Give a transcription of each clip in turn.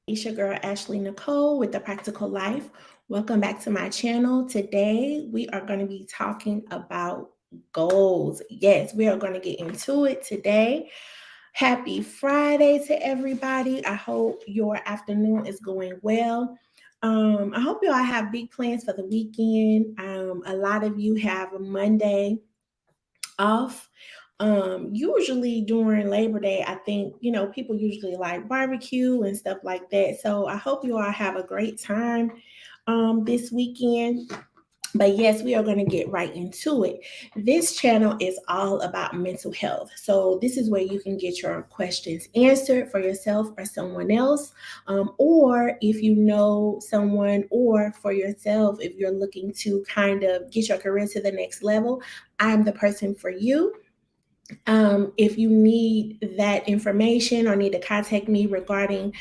It's your girl Ashley Nicole with The Practical Life. Welcome back to my channel. Today we are going to be talking about goals. Yes, we are going to get into it today. Happy Friday to everybody. I hope your afternoon is going well. I hope you all have big plans for the weekend. A lot of you have a Monday off. Usually during Labor Day, I think, people usually like barbecue and stuff like that. So I hope you all have a great time this weekend. But yes, we are going to get right into it. This channel is all about mental health. So this is where you can get your questions answered for yourself or someone else. Or if you know someone, or for yourself, if you're looking to kind of get your career to the next level, I'm the person for you. If you need that information or need to contact me regarding,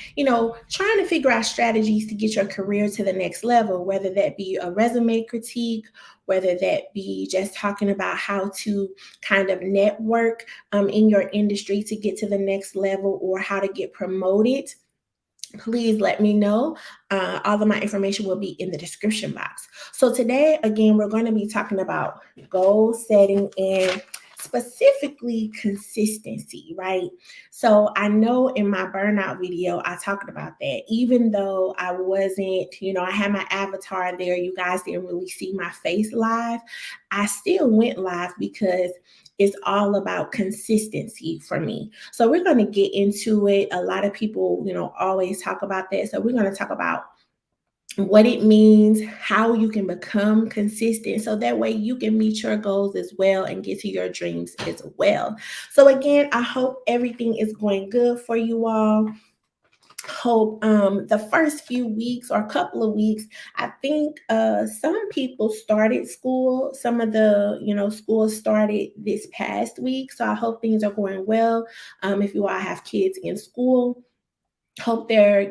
trying to figure out strategies to get your career to the next level, whether that be a resume critique, whether that be just talking about how to kind of network in your industry to get to the next level, or how to get promoted, please let me know. All of my information will be in the description box. So today, again, we're going to be talking about goal setting and specifically consistency, right? So I know in my burnout video, I talked about that. Even though I wasn't, I had my avatar there, you guys didn't really see my face live. I still went live because it's all about consistency for me. So we're going to get into it. A lot of people, always talk about that. So we're going to talk about what it means, how you can become consistent, so that way you can meet your goals as well and get to your dreams as well. So again, I hope everything is going good for you all. Hope the first few weeks or couple of weeks, I think some people started school. Some of the schools started this past week, so I hope things are going well. If you all have kids in school, hope they're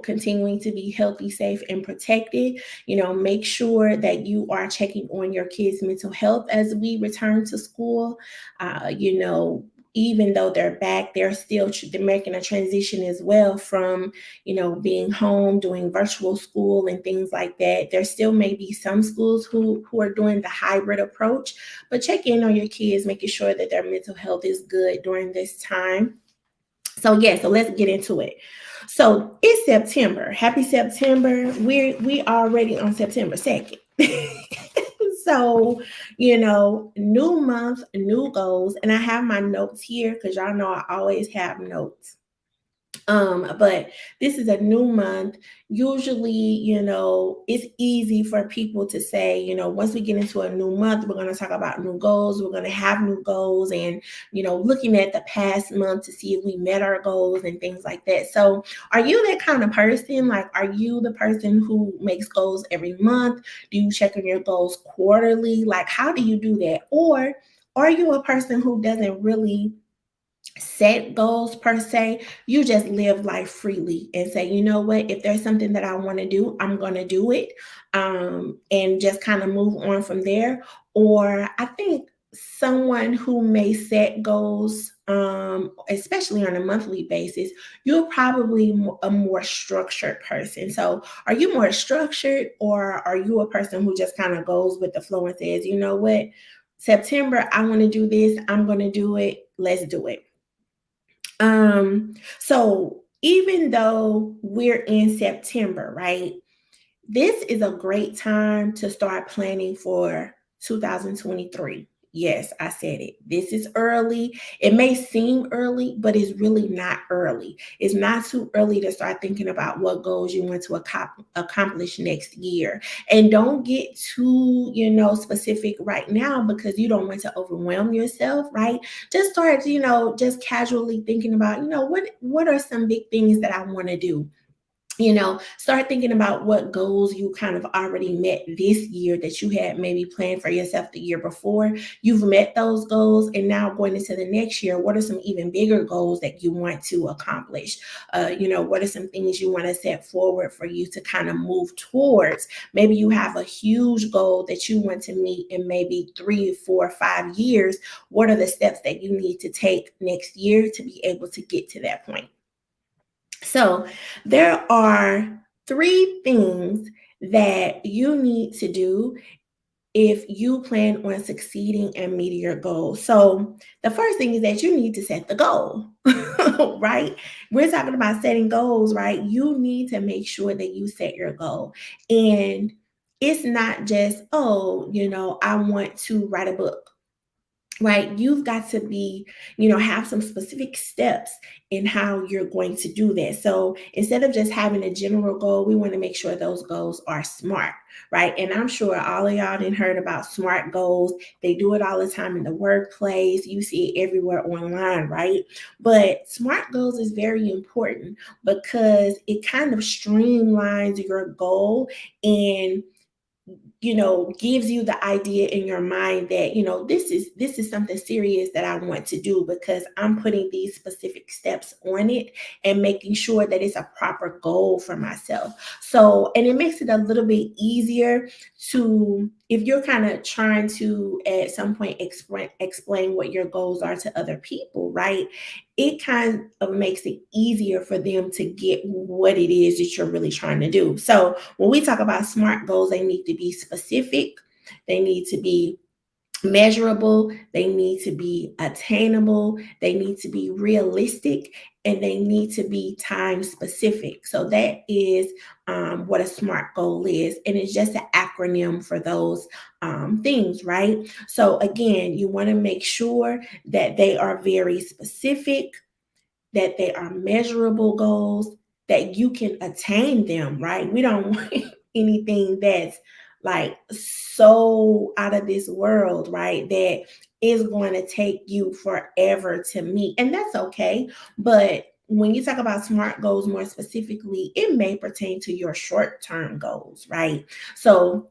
continuing to be healthy, safe, and protected. Make sure that you are checking on your kids' mental health as we return to school. Even though they're back, they're making a transition as well from being home, doing virtual school and things like that. There still may be some schools who are doing the hybrid approach, but check in on your kids, making sure that their mental health is good during this time. So let's get into it. So it's September. Happy September. We already on September 2nd. So, new month, new goals. And I have my notes here because y'all know I always have notes. But this is a new month. Usually, it's easy for people to say, once we get into a new month, we're going to talk about new goals. We're going to have new goals, and, looking at the past month to see if we met our goals and things like that. So are you that kind of person? Like, are you the person who makes goals every month? Do you check on your goals quarterly? Like, how do you do that? Or are you a person who doesn't really set goals per se? You just live life freely and say, you know what, if there's something that I want to do, I'm going to do it, and just kind of move on from there. Or I think someone who may set goals, especially on a monthly basis, you're probably a more structured person. So are you more structured, or are you a person who just kind of goes with the flow and says, you know what, September, I want to do this, I'm going to do it, let's do it. So even though we're in September, right? This is a great time to start planning for 2023. Yes, I said it. This is early. It may seem early, but it's really not early. It's not too early to start thinking about what goals you want to accomplish next year. And don't get too, specific right now, because you don't want to overwhelm yourself, right? Just start, just casually thinking about, what are some big things that I want to do? Start thinking about what goals you kind of already met this year that you had maybe planned for yourself the year before. You've met those goals, and now going into the next year, what are some even bigger goals that you want to accomplish? What are some things you want to set forward for you to kind of move towards? Maybe you have a huge goal that you want to meet in maybe 3, 4, 5 years. What are the steps that you need to take next year to be able to get to that point? So there are three things that you need to do if you plan on succeeding and meeting your goals. So the first thing is that you need to set the goal, right? We're talking about setting goals, right? You need to make sure that you set your goal. And it's not just, oh, I want to write a book, right? You've got to be, have some specific steps in how you're going to do that. So instead of just having a general goal, we want to make sure those goals are smart, right? And I'm sure all of y'all done heard about SMART goals. They do it all the time in the workplace. You see it everywhere online, right? But SMART goals is very important because it kind of streamlines your goal and gives you the idea in your mind that this is something serious that I want to do because I'm putting these specific steps on it and making sure that it's a proper goal for myself. So, and it makes it a little bit easier to, if you're kind of trying to at some point explain what your goals are to other people, right? It kind of makes it easier for them to get what it is that you're really trying to do. So when we talk about SMART goals, they need to be specific, they need to be measurable, they need to be attainable, they need to be realistic, and they need to be time specific. So that is what a SMART goal is. And it's just an acronym for those things, right? So again, you want to make sure that they are very specific, that they are measurable goals, that you can attain them, right? We don't want anything that's like so out of this world, right? That is going to take you forever to meet. And that's okay. But when you talk about SMART goals more specifically, it may pertain to your short term goals, right? So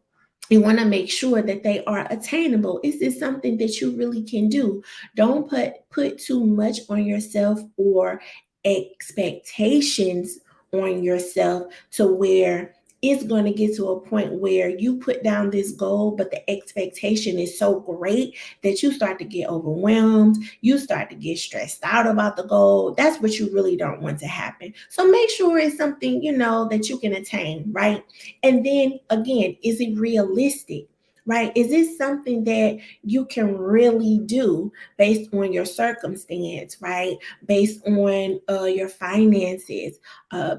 you want to make sure that they are attainable. Is this something that you really can do? Don't put too much on yourself or expectations on yourself to where it's going to get to a point where you put down this goal, but the expectation is so great that you start to get overwhelmed. You start to get stressed out about the goal. That's what you really don't want to happen. So make sure it's something, that you can attain, right? And then again, is it realistic? Right? Is this something that you can really do based on your circumstance, right? Based on your finances,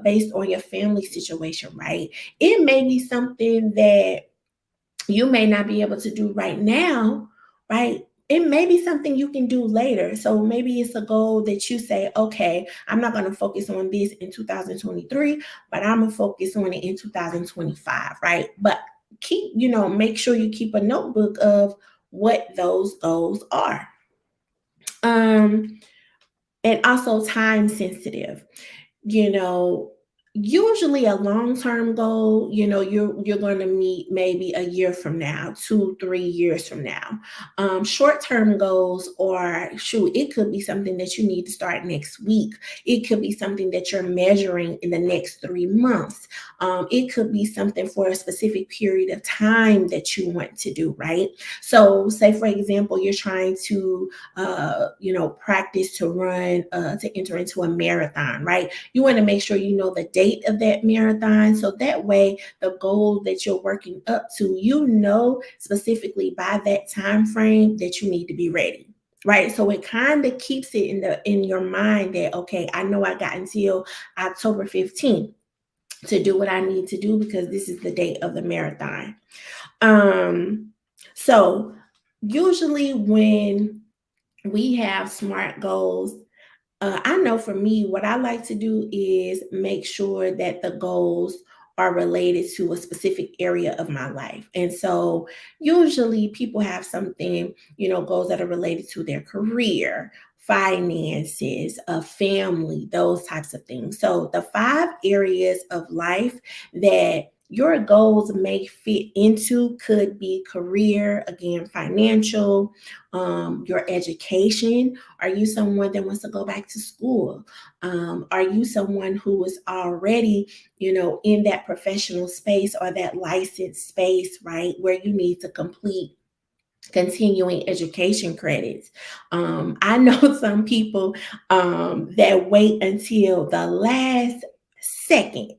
based on your family situation, right? It may be something that you may not be able to do right now, right? It may be something you can do later. So maybe it's a goal that you say, okay, I'm not going to focus on this in 2023, but I'm going to focus on it in 2025, right? But make sure you keep a notebook of what those goals are. Um, and also time sensitive. you know Usually a long-term goal, you're going to meet maybe a year from now, 2-3 years from now. Short-term goals, or shoot, it could be something that you need to start next week. It could be something that you're measuring in the next 3 months. It could be something for a specific period of time that you want to do, right? So say for example, you're trying to practice to run, to enter into a marathon, right? You want to make sure you know the date of that marathon. So that way, the goal that you're working up to, specifically by that time frame that you need to be ready. Right. So it kind of keeps it in your mind that, okay, I know I got until October 15th to do what I need to do because this is the date of the marathon. So usually when we have SMART goals, I know for me, what I like to do is make sure that the goals are related to a specific area of my life. And so usually people have something, goals that are related to their career, finances, a family, those types of things. So the 5 areas of life that your goals may fit into could be career, again, financial, your education. Are you someone that wants to go back to school? Are you someone who is already, in that professional space or that licensed space, right, where you need to complete continuing education credits. I know some people that wait until the last second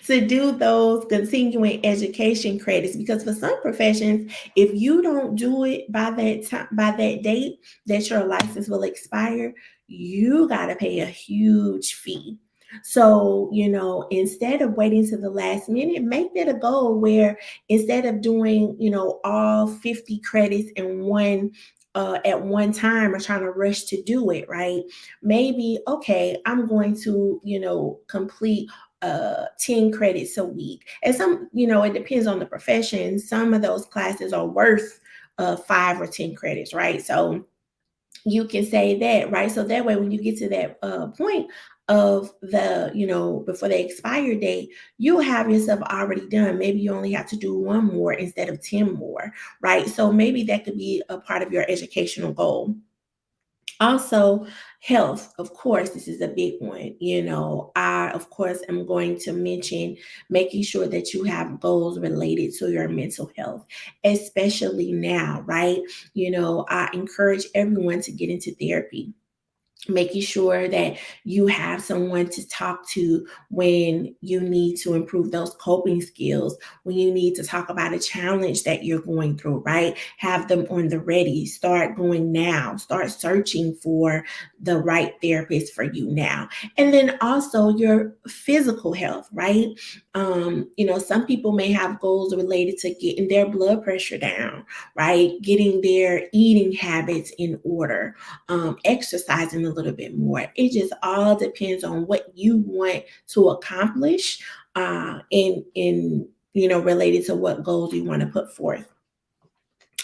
to do those continuing education credits, because for some professions, if you don't do it by that time, by that date that your license will expire, you got to pay a huge fee. So, instead of waiting to the last minute, make that a goal where instead of doing, all 50 credits in one at one time or trying to rush to do it, right? Maybe, okay, I'm going to, complete 10 credits a week. And some, it depends on the profession. Some of those classes are worth 5 or 10 credits, right? So you can say that, right? So that way, when you get to that point of the, before the expire date, you have yourself already done. Maybe you only have to do one more instead of 10 more, right? So maybe that could be a part of your educational goal. Also, health, of course, this is a big one. I, of course, am going to mention making sure that you have goals related to your mental health, especially now, right? I encourage everyone to get into therapy, making sure that you have someone to talk to when you need to improve those coping skills, when you need to talk about a challenge that you're going through, right? Have them on the ready. Start going now. Start searching for the right therapist for you now. And then also your physical health, right? Some people may have goals related to getting their blood pressure down, right? Getting their eating habits in order, exercising a little bit more. It just all depends on what you want to accomplish, in related to what goals you want to put forth.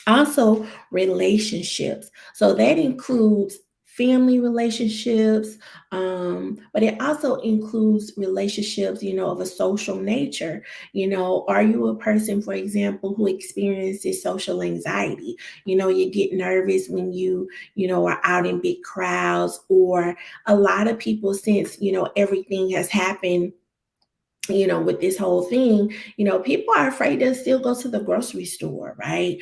Also, relationships. So that includes family relationships, but it also includes relationships, of a social nature. Are you a person, for example, who experiences social anxiety? You get nervous when are out in big crowds, or a lot of people, since, everything has happened, with this whole thing, people are afraid to still go to the grocery store, right?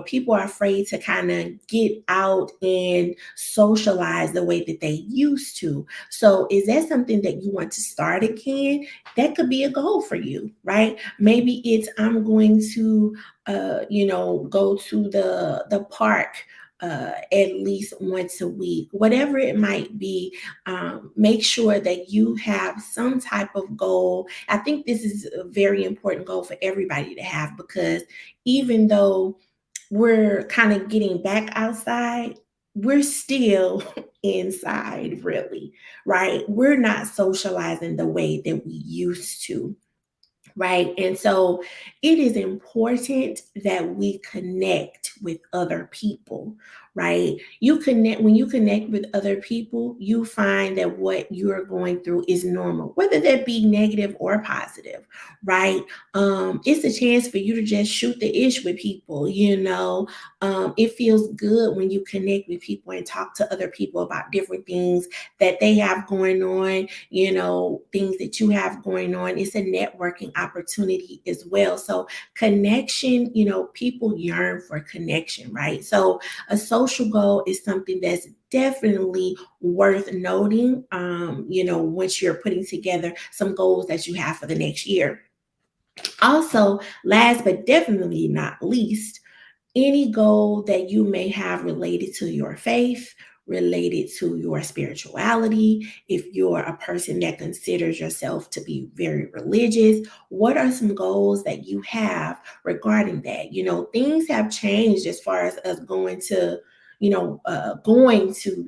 People are afraid to kind of get out and socialize the way that they used to. So, is that something that you want to start again? That could be a goal for you, right? Maybe it's, I'm going to, go to the park at least once a week, whatever it might be. Make sure that you have some type of goal. I think this is a very important goal for everybody to have, because even though we're kind of getting back outside, we're still inside, really, right? We're not socializing the way that we used to. Right. And so it is important that we connect with other people, right? When you connect with other people, you find that what you're going through is normal, whether that be negative or positive, right? It's a chance for you to just shoot the ish with people, it feels good when you connect with people and talk to other people about different things that they have going on, things that you have going on. It's a networking opportunity as well. So connection, people yearn for connection, right? So a social goal is something that's definitely worth noting, once you're putting together some goals that you have for the next year. Also, last but definitely not least, any goal that you may have related to your faith, related to your spirituality, if you're a person that considers yourself to be very religious, what are some goals that you have regarding that? Things have changed as far as us going to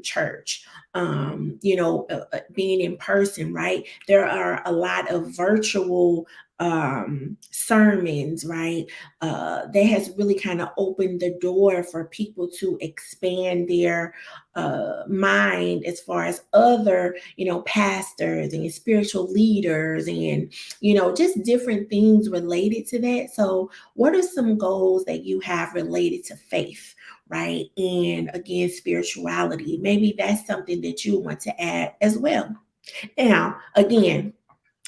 church, being in person, right? There are a lot of virtual sermons, right? That has really kind of opened the door for people to expand their mind as far as other, pastors and spiritual leaders, and, just different things related to that. So, what are some goals that you have related to faith? Right. And again, spirituality. Maybe that's something that you want to add as well. Now, again,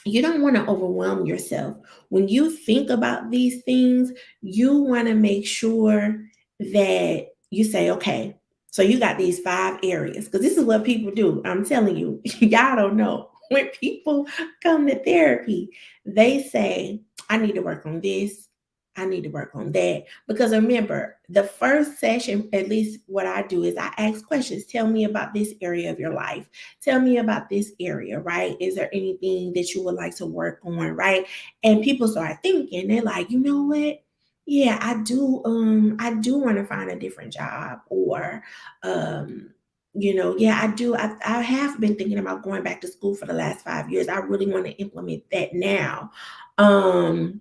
you don't want to overwhelm yourself. When you think about these things, you want to make sure that you say, okay, so you got these 5 areas, because this is what people do. I'm telling you, y'all don't know. When people come to therapy, they say, I need to work on this. I need to work on that. Because remember, the first session, at least what I do is I ask questions. Tell me about this area of your life. Tell me about this area, right? Is there anything that you would like to work on, right? And people start thinking, they're like, you know what? Yeah, I do want to find a different job, or yeah, I do. I have been thinking about going back to school for the last 5 years. I really want to implement that now. Um,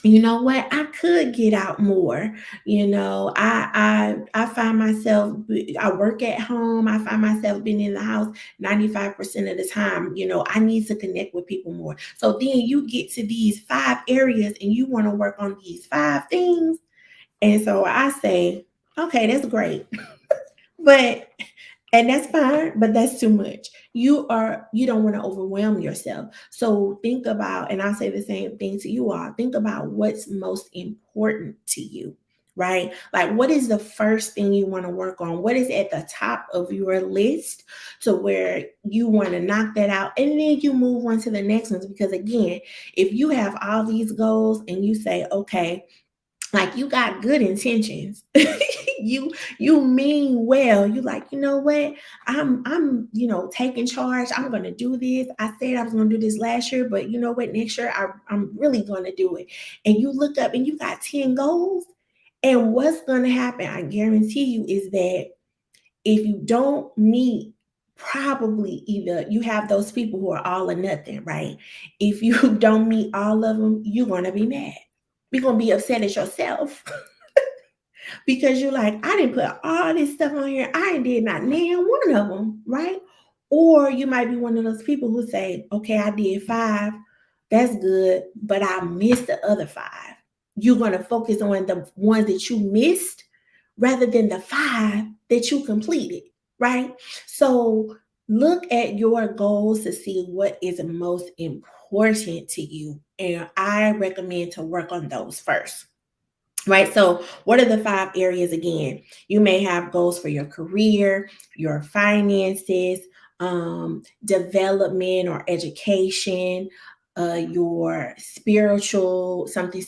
you know what, I could get out more. I find myself, I work at home, I find myself being in the house 95% of the time. I need to connect with people more. So then you get to these 5 areas and you want to work on these 5 things. And so I say, okay, that's great. But and that's fine, but that's too much. You don't want to overwhelm yourself. So think about, and I'll say the same thing to you all. Think about what's most important to you, right? Like, what is the first thing you want to work on? What is at the top of your list, to where you want to knock that out, and then you move on to the next ones? Because again, if you have all these goals and you say, okay, like, you got good intentions. You mean well. You like, you know what? I'm taking charge. I'm gonna do this. I said I was gonna do this last year, but you know what? Next year I'm really gonna do it. And you look up and you got 10 goals. And what's gonna happen, I guarantee you, is that if you don't meet, probably either you have those people who are all or nothing, right? If you don't meet all of them, you're gonna be mad. You're gonna be upset at yourself because you're like, I didn't put all this stuff on here. I did not name one of them, right? Or you might be one of those people who say, okay, I did 5. That's good, but I missed the other 5. You're going to focus on the ones that you missed rather than the 5 that you completed, right? So look at your goals to see what is most important to you. And I recommend to work on those first. Right. So, what are the 5 areas again? You may have goals for your career, your finances, development or education, your spiritual, something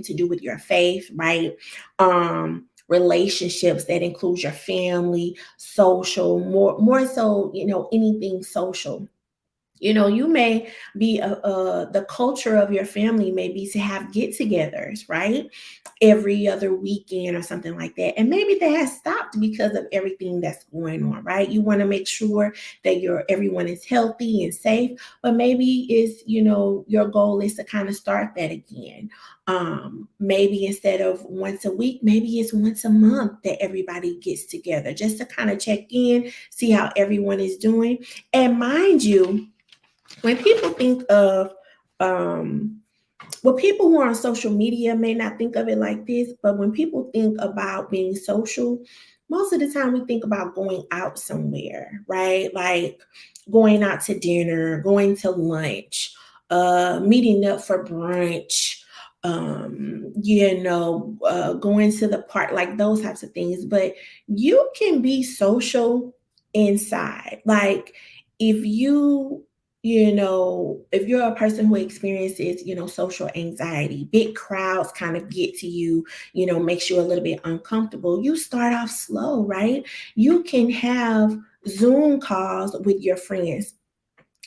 to do with your faith, right? Relationships that includes your family, social, more so, anything social. You may be the culture of your family may be to have get-togethers, right? Every other weekend or something like that. And maybe that has stopped because of everything that's going on, right? You want to make sure that everyone is healthy and safe, but maybe your goal is to kind of start that again. Maybe instead of once a week, maybe it's once a month that everybody gets together just to kind of check in, see how everyone is doing. And mind you, when people think of people who are on social media may not think of it like this, but when people think about being social, most of the time we think about going out somewhere, right? Like going out to dinner, going to lunch, meeting up for brunch, going to the park, like those types of things. But you can be social inside. Like, if if you're a person who experiences, social anxiety, big crowds kind of get to you, makes you a little bit uncomfortable. You start off slow, right? You can have Zoom calls with your friends.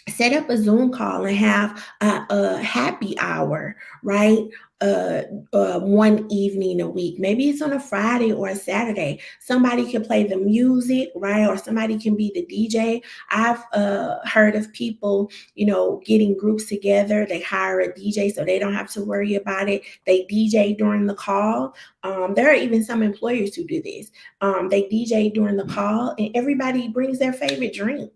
Set up a Zoom call and have a happy hour, right? Uh, one evening a week. Maybe it's on a Friday or a Saturday. Somebody can play the music, right? Or somebody can be the DJ. I've heard of people, getting groups together. They hire a DJ so they don't have to worry about it. They DJ during the call. There are even some employers who do this. They DJ during the call, and everybody brings their favorite drink.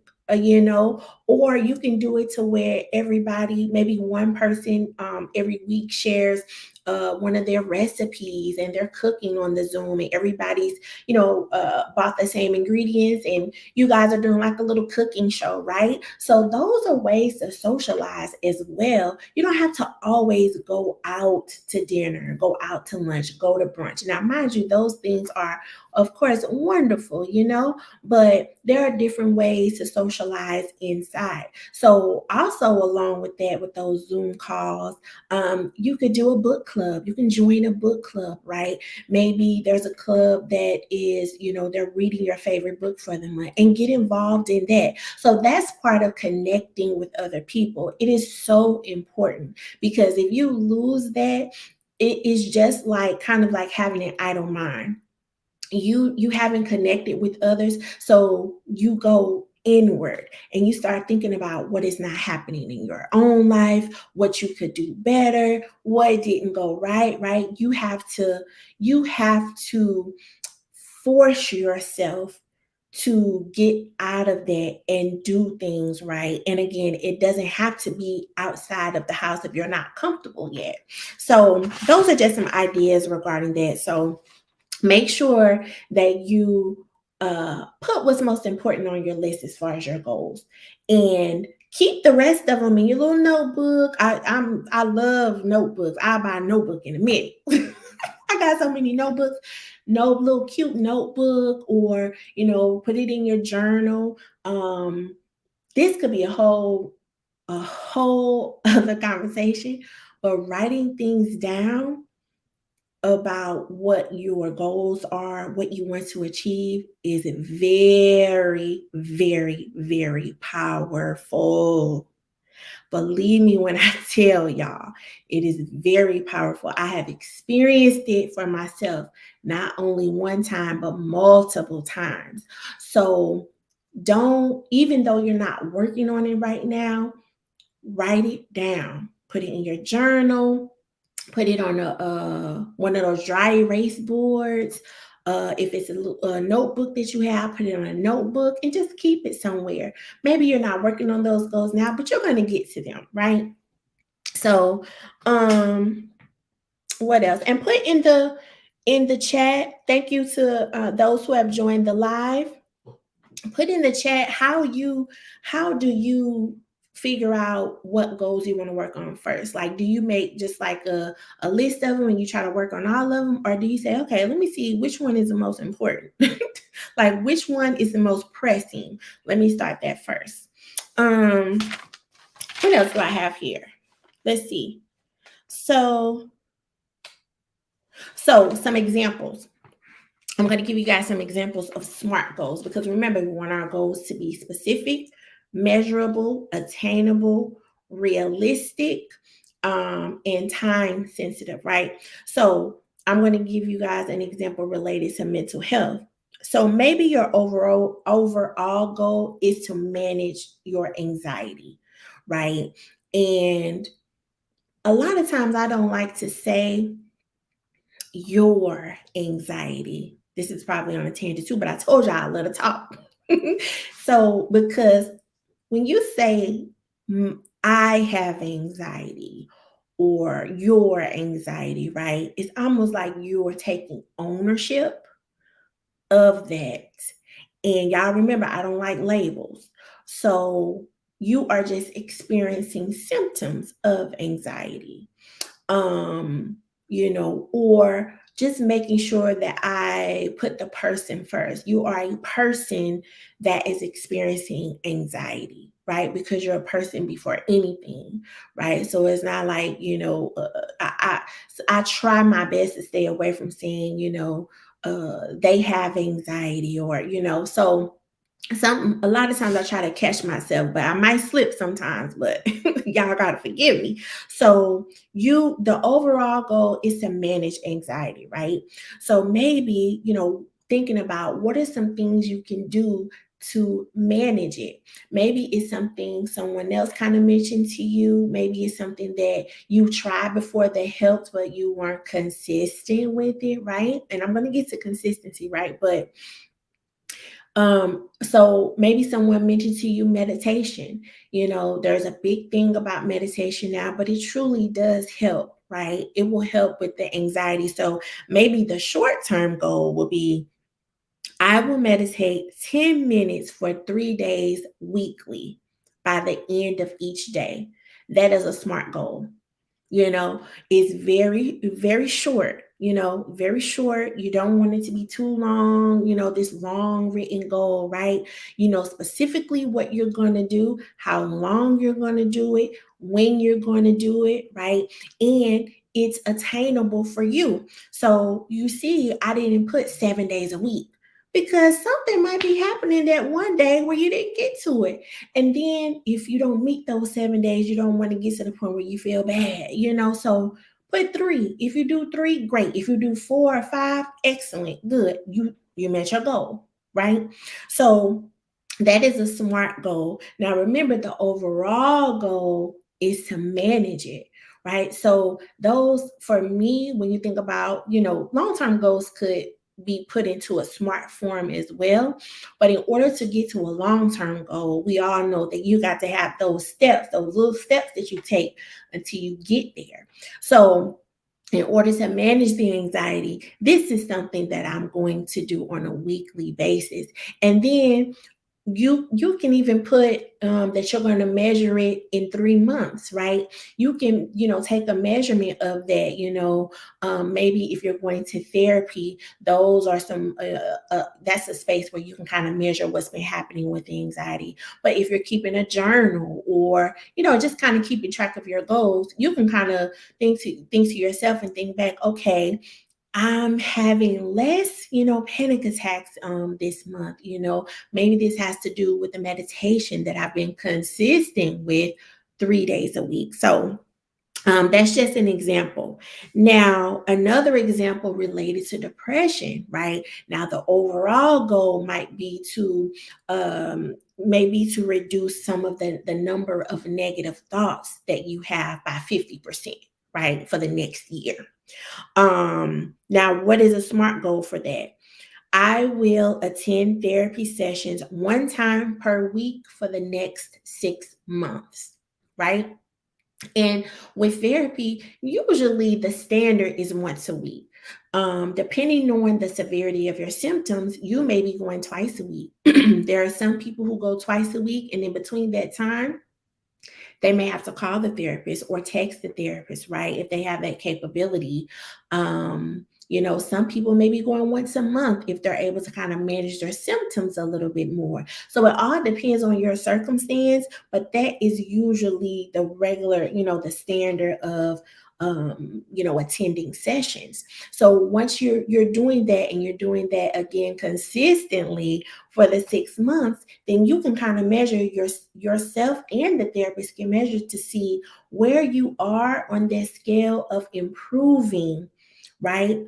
Or you can do it to where everybody, maybe one person every week, shares one of their recipes and they're cooking on the Zoom and everybody's, bought the same ingredients and you guys are doing like a little cooking show, right? So those are ways to socialize as well. You don't have to always go out to dinner, go out to lunch, go to brunch. Now, mind you, those things are, of course, wonderful, but there are different ways to socialize inside. So also along with that, with those Zoom calls, you could do a book club. You can join a book club, right? Maybe there's a club that is, they're reading your favorite book for the month and get involved in that. So that's part of connecting with other people. It is so important because if you lose that, it is just like kind of like having an idle mind. You haven't connected with others, so you go inward and you start thinking about what is not happening in your own life, what you could do better, what didn't go right. You have to force yourself to get out of that and do things right. And again, it doesn't have to be outside of the house if you're not comfortable yet. So those are just some ideas regarding that. So make sure that you put what's most important on your list as far as your goals, and keep the rest of them in your little notebook. I love notebooks. I'll buy a notebook in a minute. I got so many notebooks. No little cute notebook, or put it in your journal. This could be a whole other conversation, but writing things down about what your goals are, what you want to achieve is very, very, very powerful. Believe me when I tell y'all, it is very powerful. I have experienced it for myself, not only one time, but multiple times. So even though you're not working on it right now, write it down, put it in your journal, put it on one of those dry erase boards. If it's a notebook that you have, put it on a notebook and just keep it somewhere. Maybe you're not working on those goals now, but you're going to get to them, right? So, what else? And put in the chat. Thank you to those who have joined the live. Put in the chat how do you figure out what goals you want to work on first. Like, do you make just like a list of them and you try to work on all of them, or do you say, okay, let me see which one is the most important? Like, which one is the most pressing? Let me start that first. What else do I have here? Let's see. So some examples. I'm going to give you guys some examples of SMART goals, because remember, we want our goals to be specific, measurable, attainable, realistic, and time sensitive, right? So I'm going to give you guys an example related to mental health. So maybe your overall goal is to manage your anxiety, right? And a lot of times I don't like to say your anxiety. This is probably on a tangent too, but I told y'all I love to talk. So, because when you say I have anxiety or your anxiety, right? It's almost like you're taking ownership of that. And y'all remember, I don't like labels. So you are just experiencing symptoms of anxiety. Or just making sure that I put the person first. You are a person that is experiencing anxiety, right? Because you're a person before anything, right? So it's not like, I try my best to stay away from saying, they have anxiety, or, so a lot of times I try to catch myself, but I might slip sometimes, but y'all gotta forgive me. So the overall goal is to manage anxiety, right? So maybe, thinking about what are some things you can do to manage it. Maybe it's something someone else kind of mentioned to you. Maybe it's something that you tried before that helped, but you weren't consistent with it, right? And I'm going to get to consistency, right? But so maybe someone mentioned to you meditation. There's a big thing about meditation now, but it truly does help. right? It will help with the anxiety. So maybe the short-term goal will be I will meditate 10 minutes for 3 days weekly by the end of each day. That is a smart goal. You know, it's very, very short, very short. You don't want it to be too long, this long written goal, right? Specifically what you're going to do, how long you're going to do it, when you're going to do it, right? And it's attainable for you. So you see, I didn't put 7 days a week because something might be happening that one day where you didn't get to it. And then if you don't meet those 7 days, you don't want to get to the point where you feel bad, So put 3. If you do 3, great. If you do 4 or 5, excellent, good. You met your goal, right? So that is a smart goal. Now remember, the overall goal is to manage it, right? So those, for me, when you think about, long-term goals could be put into a smart form as well. But in order to get to a long-term goal, we all know that you got to have those steps, those little steps that you take until you get there. So in order to manage the anxiety, this is something that I'm going to do on a weekly basis. And then you can even put that you're going to measure it in 3 months, right? You can take a measurement of that. Maybe if you're going to therapy, those are some that's a space where you can kind of measure what's been happening with the anxiety. But if you're keeping a journal, or just kind of keeping track of your goals, you can kind of think to yourself and think back, okay, I'm having less, panic attacks this month. Maybe this has to do with the meditation that I've been consistent with 3 days a week. So that's just an example. Now, another example related to depression, right? Now, the overall goal might be to maybe to reduce some of the number of negative thoughts that you have by 50%, right, for the next year. Now, what is a SMART goal for that? I will attend therapy sessions 1 time per week for the next 6 months, right? And with therapy, usually the standard is once a week. Depending on the severity of your symptoms, you may be going twice a week. There are some people who go twice a week, and in between that time, they may have to call the therapist or text the therapist, right? If they have that capability. Some people may be going once a month if they're able to kind of manage their symptoms a little bit more. So it all depends on your circumstance, but that is usually the regular, the standard of attending sessions. So once you're doing that, and you're doing that again consistently for the 6 months, then you can kind of measure yourself, and the therapist can measure to see where you are on that scale of improving, right?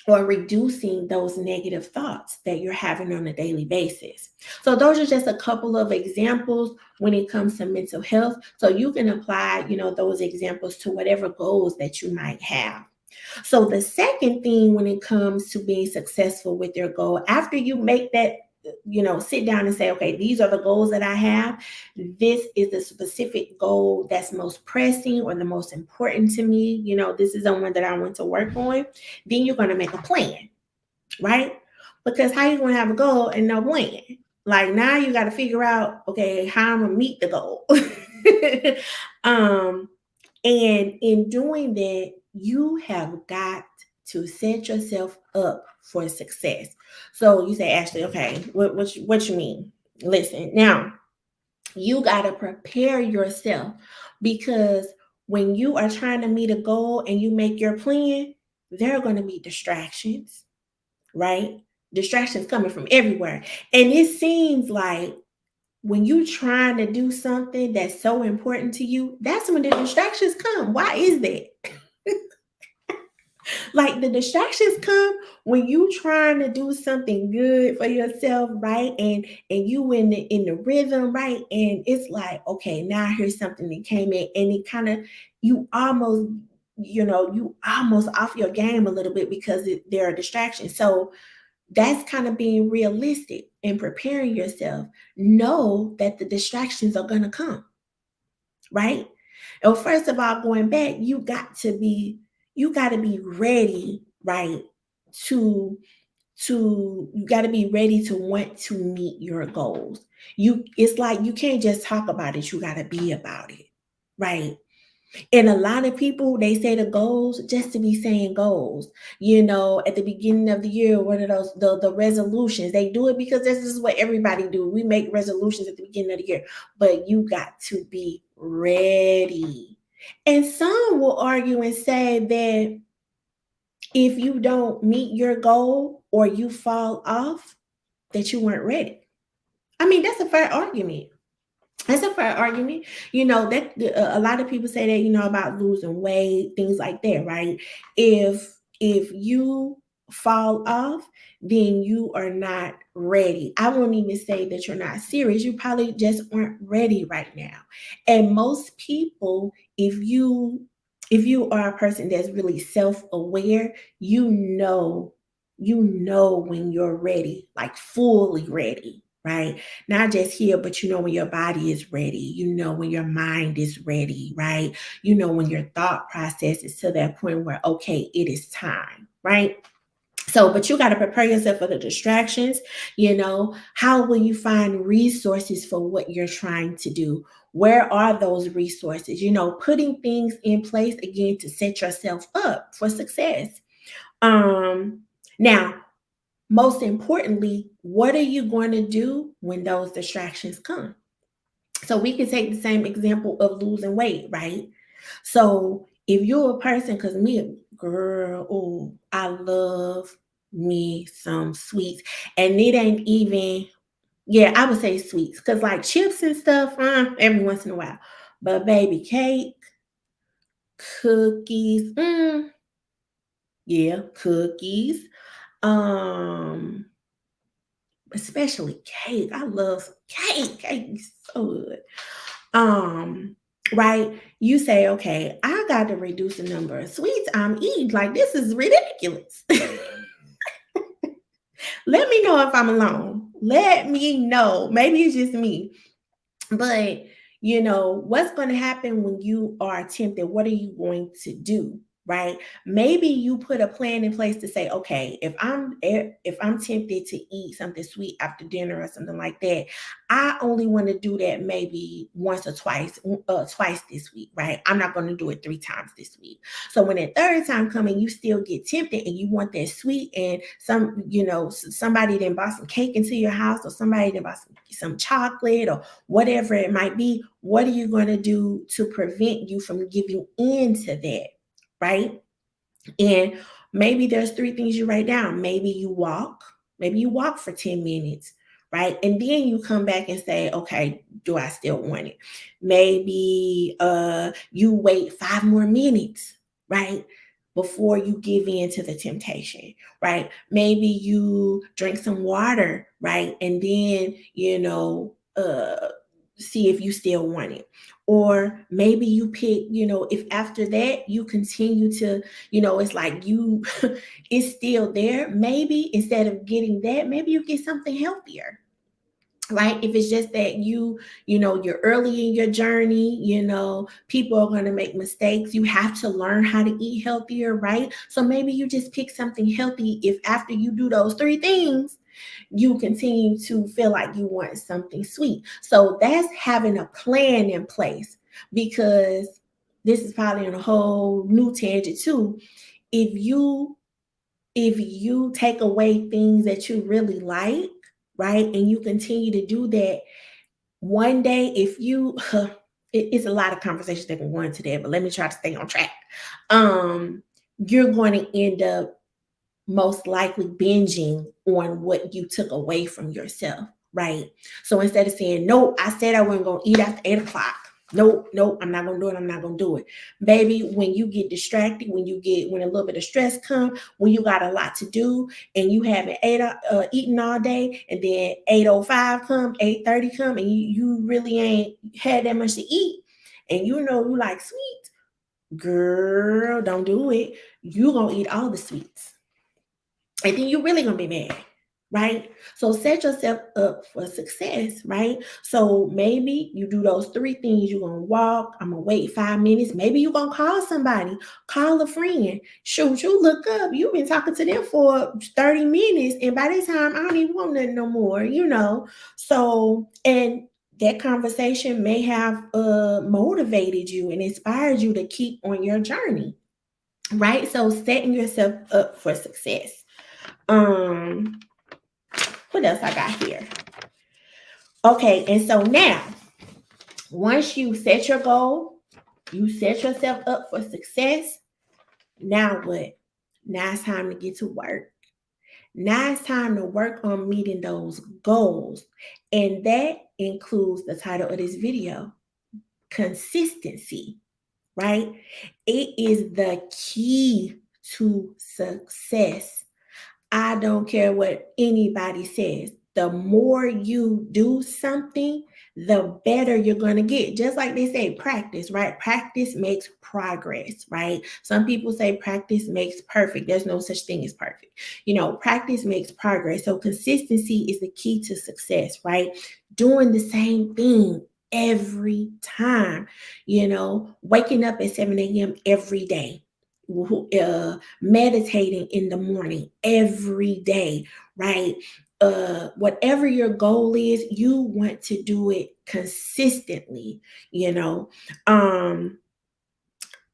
Or reducing those negative thoughts that you're having on a daily basis. So those are just a couple of examples when it comes to mental health. So you can apply, those examples to whatever goals that you might have. So the second thing when it comes to being successful with your goal, after you make that, sit down and say, okay, these are the goals that I have. This is the specific goal that's most pressing or the most important to me. This is the one that I want to work on. Then you're going to make a plan, right? Because how you going to have a goal and no plan? Like, now you got to figure out, okay, how I'm going to meet the goal. And in doing that, you have got to set yourself up for success. So you say, Ashley, okay, what you mean? Listen, now you got to prepare yourself, because when you are trying to meet a goal and you make your plan, there are going to be distractions, right? Distractions coming from everywhere. And it seems like when you're trying to do something that's so important to you, that's when the distractions come. Why is that? Like, the distractions come when you trying to do something good for yourself, right? And you in the rhythm, right? And it's like, okay, now here's something that came in, and it kind of, you almost, you almost off your game a little bit because there are distractions. So that's kind of being realistic and preparing yourself. Know that the distractions are going to come, right? And first of all, going back, you got to be ready, right? To you got to be ready to want to meet your goals. It's like you can't just talk about it, you got to be about it, right? And a lot of people, they say the goals just to be saying goals. At the beginning of the year, what are those the resolutions? They do it because this is what everybody do. We make resolutions at the beginning of the year, but you got to be ready. And some will argue and say that if you don't meet your goal or you fall off, that you weren't ready. I mean, that's a fair argument. That's a fair argument. That a lot of people say that, about losing weight, things like that, right? If you fall off, then you are not ready. I won't even say that you're not serious. You probably just aren't ready right now. And most people, if you are a person that's really self-aware, you know when you're ready, like fully ready, right? Not just here, but when your body is ready, when your mind is ready, right? When your thought process is to that point where, okay, it is time, right? So, but you got to prepare yourself for the distractions. How will you find resources for what you're trying to do? Where are those resources? Putting things in place again to set yourself up for success. Now, most importantly, what are you going to do when those distractions come? So we can take the same example of losing weight, right? So if you're a person, because me, girl, oh, I love me some sweets. And it ain't even, yeah, I would say sweets. Because like chips and stuff, every once in a while. But baby, cake, cookies, yeah, cookies. Um, Especially cake. I love cake. Cake is so good. Um, right? You say, okay, I got to reduce the number of sweets I'm eating. Like, this is ridiculous. Let me know if I'm alone. Let me know. Maybe it's just me. But what's going to happen when you are tempted? What are you going to do? Right? Maybe you put a plan in place to say, okay, if I'm tempted to eat something sweet after dinner or something like that, I only want to do that maybe once or twice this week, right? I'm not going to do it 3 times this week. So when that third time coming, you still get tempted and you want that sweet, and somebody then bought some cake into your house, or somebody then bought some chocolate or whatever it might be. What are you going to do to prevent you from giving in to that, right? And maybe there's 3 things you write down. Maybe you walk for 10 minutes, right? And then you come back and say, okay, do I still want it? Maybe you wait 5 more minutes, right? Before you give in to the temptation, right? Maybe you drink some water, right? And then, see if you still want it. Or maybe you pick, if after that you continue to, it's like you, it's still there. Maybe instead of getting that, maybe you get something healthier, right? If it's just that you're early in your journey, people are going to make mistakes. You have to learn how to eat healthier, right? So maybe you just pick something healthy. If after you do those 3 things, you continue to feel like you want something sweet. So that's having a plan in place, because this is probably on a whole new tangent too. If you take away things that you really like, right, and you continue to do that, one day, if you, it's a lot of conversations that can go into that, but let me try to stay on track. You're going to end up most likely binging on what you took away from yourself, right? So instead of saying, nope, I said I wasn't going to eat after 8 o'clock. Nope, I'm not going to do it. I'm not going to do it. Baby, when you get distracted, when a little bit of stress comes, when you got a lot to do and you haven't eaten all day, and then 8:05 come, 8:30 come, and you really ain't had that much to eat, and you like sweets, girl, don't do it. You going to eat all the sweets. And then you're really going to be mad, right? So set yourself up for success, right? So maybe you do those three things. You're gonna walk, I'm gonna wait 5 minutes. Maybe you're gonna call somebody, call a friend. Shoot, you look up, you've been talking to them for 30 minutes, and by this time, I don't even want nothing no more, you know. So, and that conversation may have motivated you and inspired you to keep on your journey, right? So setting yourself up for success. Um, what else I got here? Okay, and so now, once you set your goal, you set yourself up for success. Now what? Now it's time to get to work. Now it's time to work on meeting those goals. And that includes the title of this video, consistency, right? It is the key to success. I don't care what anybody says. The more you do something, the better you're going to get. Just like they say, practice, right? Practice makes progress, right? Some people say practice makes perfect. There's no such thing as perfect. You know, practice makes progress. So consistency is the key to success, right? Doing the same thing every time, you know, waking up at 7 a.m. every day, meditating in the morning every day, right? Whatever your goal is, you want to do it consistently, you know. Um,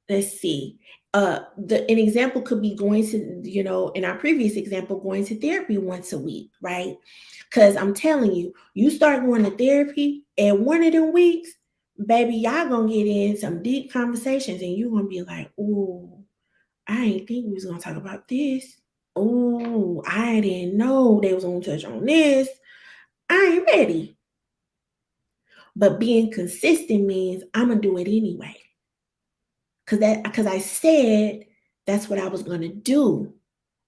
let's see. An example could be going to, you know, in our previous example, going to therapy once a week, right? Because I'm telling you, you start going to therapy and one of them weeks, baby, y'all gonna get in some deep conversations and you're gonna be like, ooh, I ain't think we was gonna talk about this. Oh, I didn't know they was gonna touch on this. I ain't ready. But being consistent means I'm gonna do it anyway. Because I said that's what I was gonna do,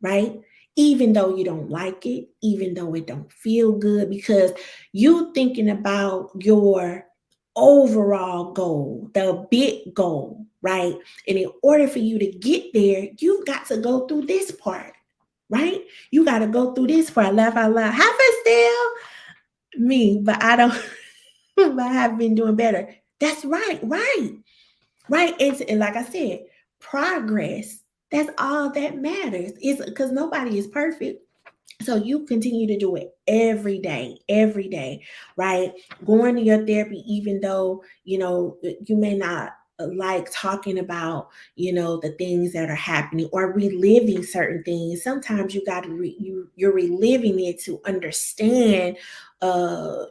right? Even though you don't like it, even though it don't feel good, because you thinking about your overall goal, the big goal, right? And in order for you to get there, you've got to go through this part, right? You got to go through this part. Laugh out loud. Half is still me, but I don't. But I have been doing better. That's right, right. Right. And like I said, progress, that's all that matters. It's because nobody is perfect. So you continue to do it every day, right? Going to your therapy, even though, you know, you may not like talking about, you know, the things that are happening or reliving certain things. Sometimes you got to you're reliving it to understand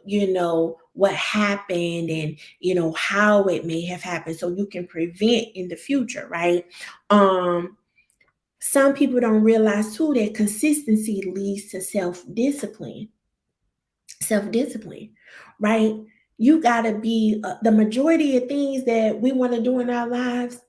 you know, what happened and you know how it may have happened so you can prevent in the future, right? Some people don't realize too that consistency leads to self-discipline, right? You got to be the majority of things that we want to do in our lives,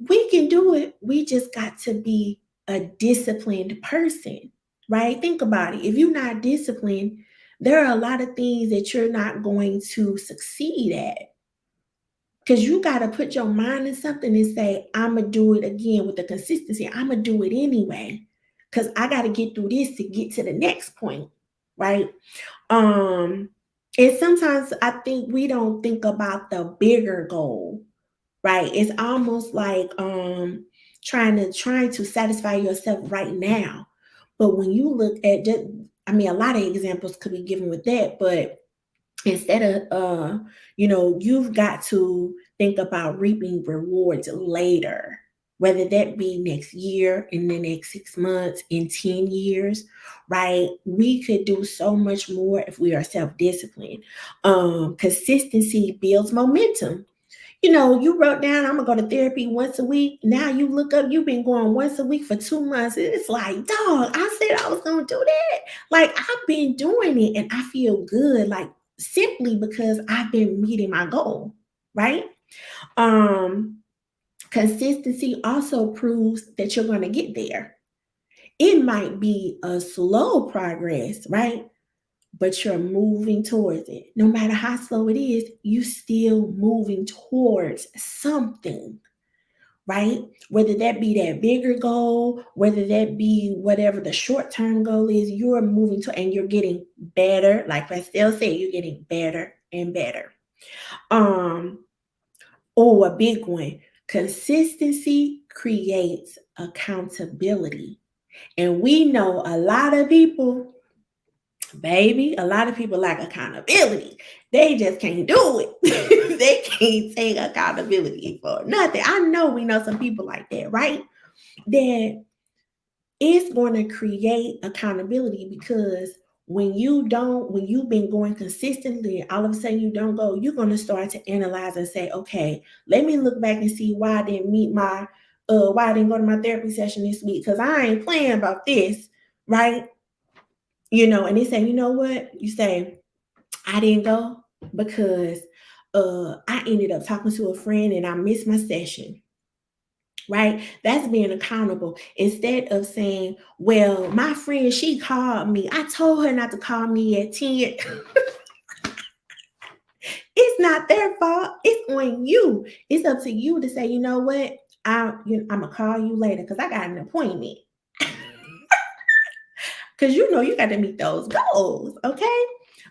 we can do it. We just got to be a disciplined person, right? Think about it. If you're not disciplined, there are a lot of things that you're not going to succeed at because you got to put your mind in something and say, I'm going to do it again with the consistency. I'm going to do it anyway because I got to get through this to get to the next point, right? Um, and sometimes I think we don't think about the bigger goal, right? It's almost like trying to satisfy yourself right now. But when you look at just, I mean, a lot of examples could be given with that, but instead of you know, you've got to think about reaping rewards later, whether that be next year, in the next 6 months, in 10 years, right? We could do so much more if we are self-disciplined. Consistency builds momentum. You know, you wrote down, I'm gonna go to therapy once a week. Now you look up, you've been going once a week for 2 months. It's like, dog, I said I was gonna do that. Like, I've been doing it and I feel good, like simply because I've been meeting my goal, right? Um, Consistency also proves that you're gonna get there. It might be a slow progress, right? But you're moving towards it. No matter how slow it is, you still moving towards something, right? Whether that be that bigger goal, whether that be whatever the short term goal is, you're moving to and you're getting better. Like Pastel said, you're getting better and better. Um, oh, a big one. Consistency creates accountability. And we know a lot of people, baby, a lot of people lack accountability. They just can't do it. They can't take accountability for nothing. I know we know some people like that, right? That it's going to create accountability because when you've been going consistently, all of a sudden you don't go, you're going to start to analyze and say, okay, let me look back and see why I didn't meet my, why I didn't go to my therapy session this week because I ain't playing about this, right? And they say, you know what? You say, I didn't go because I ended up talking to a friend and I missed my session, right? That's being accountable instead of saying, well, my friend, she called me. I told her not to call me at 10. It's not their fault. It's on you. It's up to you to say, you know what? I'm gonna call you later because I got an appointment. Because you got to meet those goals, okay?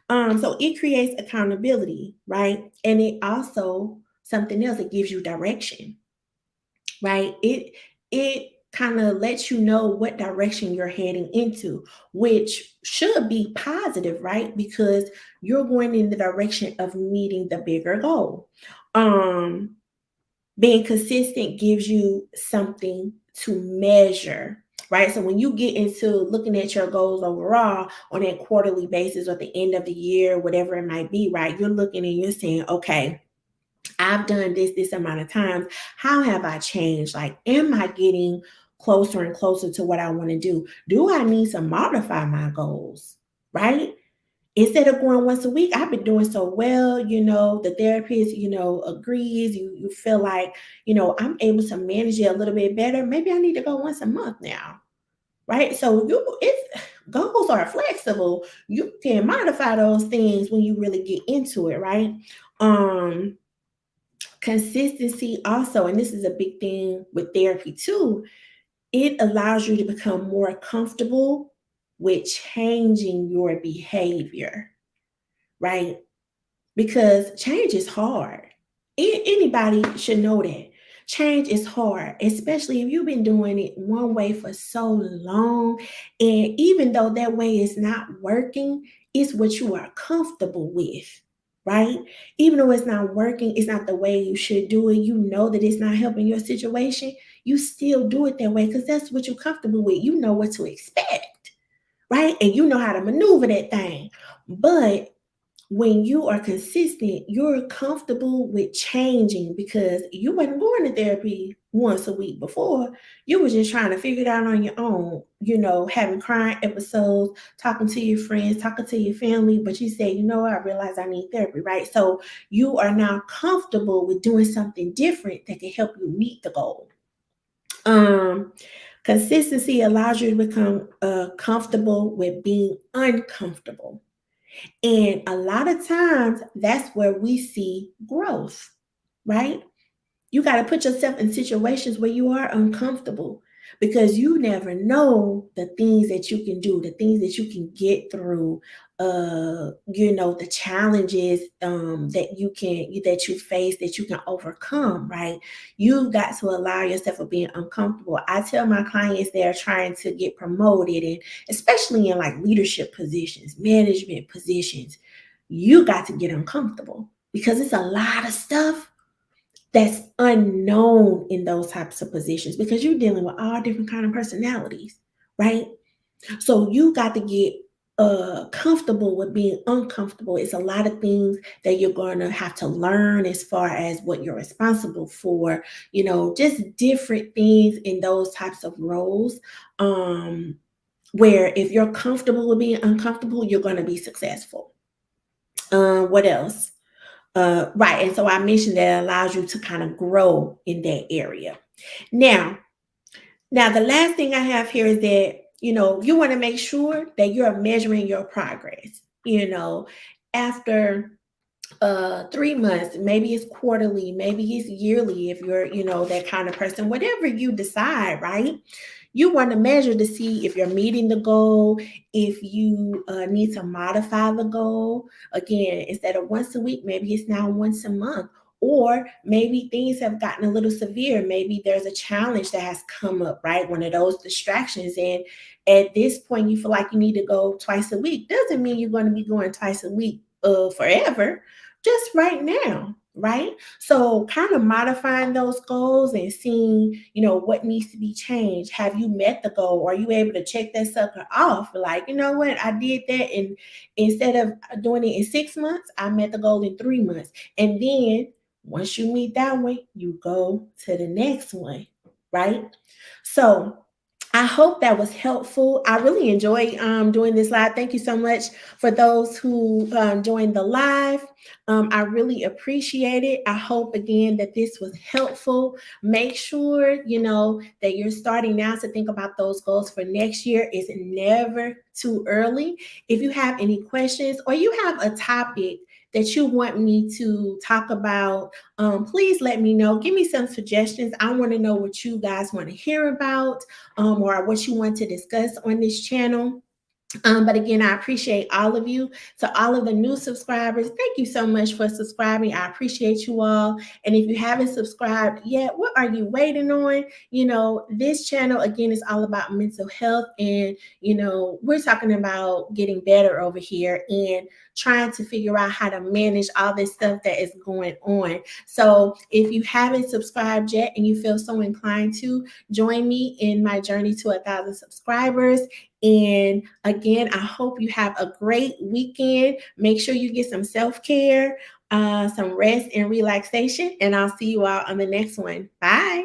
So it creates accountability, right? And it also something else, it gives you direction, right? It kind of lets you know what direction you're heading into, which should be positive, right? Because you're going in the direction of meeting the bigger goal. Um, Being consistent gives you something to measure, right? So when you get into looking at your goals overall on a quarterly basis or at the end of the year, whatever it might be, right? You're looking and you're saying, okay, I've done this amount of times. How have I changed? Like, am I getting closer and closer to what I want to do? Do I need to modify my goals? Right? Instead of going once a week, I've been doing so well. The therapist, agrees. You feel like, I'm able to manage it a little bit better. Maybe I need to go once a month now. Right. So it's goals are flexible. You can modify those things when you really get into it, right? Um, Consistency also, and this is a big thing with therapy too, it allows you to become more comfortable with changing your behavior, right? Because change is hard. Anybody should know that. Change is hard, especially if you've been doing it one way for so long. And even though that way is not working, it's what you are comfortable with, right? Even though it's not working, it's not the way you should do it. You know that it's not helping your situation. You still do it that way because that's what you're comfortable with. You know what to expect, right? And you know how to maneuver that thing. But when you are consistent, you're comfortable with changing because you weren't going to therapy once a week before. You were just trying to figure it out on your own, having crying episodes, talking to your friends, talking to your family. But you say, I realize I need therapy, right? So you are now comfortable with doing something different that can help you meet the goal. Consistency allows you to become comfortable with being uncomfortable. And a lot of times that's where we see growth, right? You got to put yourself in situations where you are uncomfortable because you never know the things that you can do, the things that you can get through, the challenges that you face that you can overcome, right? You got to allow yourself of being uncomfortable. I tell my clients they're trying to get promoted, and especially in like leadership positions, management positions, you got to get uncomfortable because it's a lot of stuff that's unknown in those types of positions because you're dealing with all different kind of personalities, right? So you got to get comfortable with being uncomfortable. It's a lot of things that you're going to have to learn as far as what you're responsible for, just different things in those types of roles. Where if you're comfortable with being uncomfortable, you're going to be successful. What else? Right. And so I mentioned that allows you to kind of grow in that area. Now, the last thing I have here is that, you want to make sure that you're measuring your progress, after 3 months, maybe it's quarterly, maybe it's yearly if you're, that kind of person, whatever you decide, right? You want to measure to see if you're meeting the goal, if you need to modify the goal. Again, instead of once a week, maybe it's now once a month. Or maybe things have gotten a little severe. Maybe there's a challenge that has come up, right? One of those distractions. And at this point, you feel like you need to go twice a week. Doesn't mean you're going to be going twice a week forever, just right now, right? So kind of modifying those goals and seeing, what needs to be changed. Have you met the goal? Are you able to check that sucker off? Like, you know what, I did that, and instead of doing it in 6 months, I met the goal in 3 months. And then once you meet that one, you go to the next one, right? So I hope that was helpful. I really enjoy doing this live. Thank you so much for those who joined the live. I really appreciate it. I hope again that this was helpful. Make sure that you're starting now to think about those goals for next year. It's never too early. If you have any questions or you have a topic that you want me to talk about, please let me know. Give me some suggestions. I want to know what you guys want to hear about, or what you want to discuss on this channel. But again, I appreciate all of you. To all of the new subscribers, thank you so much for subscribing. I appreciate you all. And if you haven't subscribed yet, what are you waiting on? This channel, again, is all about mental health. And, we're talking about getting better over here and trying to figure out how to manage all this stuff that is going on. So if you haven't subscribed yet and you feel so inclined to, join me in my journey to 1,000 subscribers. And again, I hope you have a great weekend. Make sure you get some self-care, some rest and relaxation, and I'll see you all on the next one. Bye.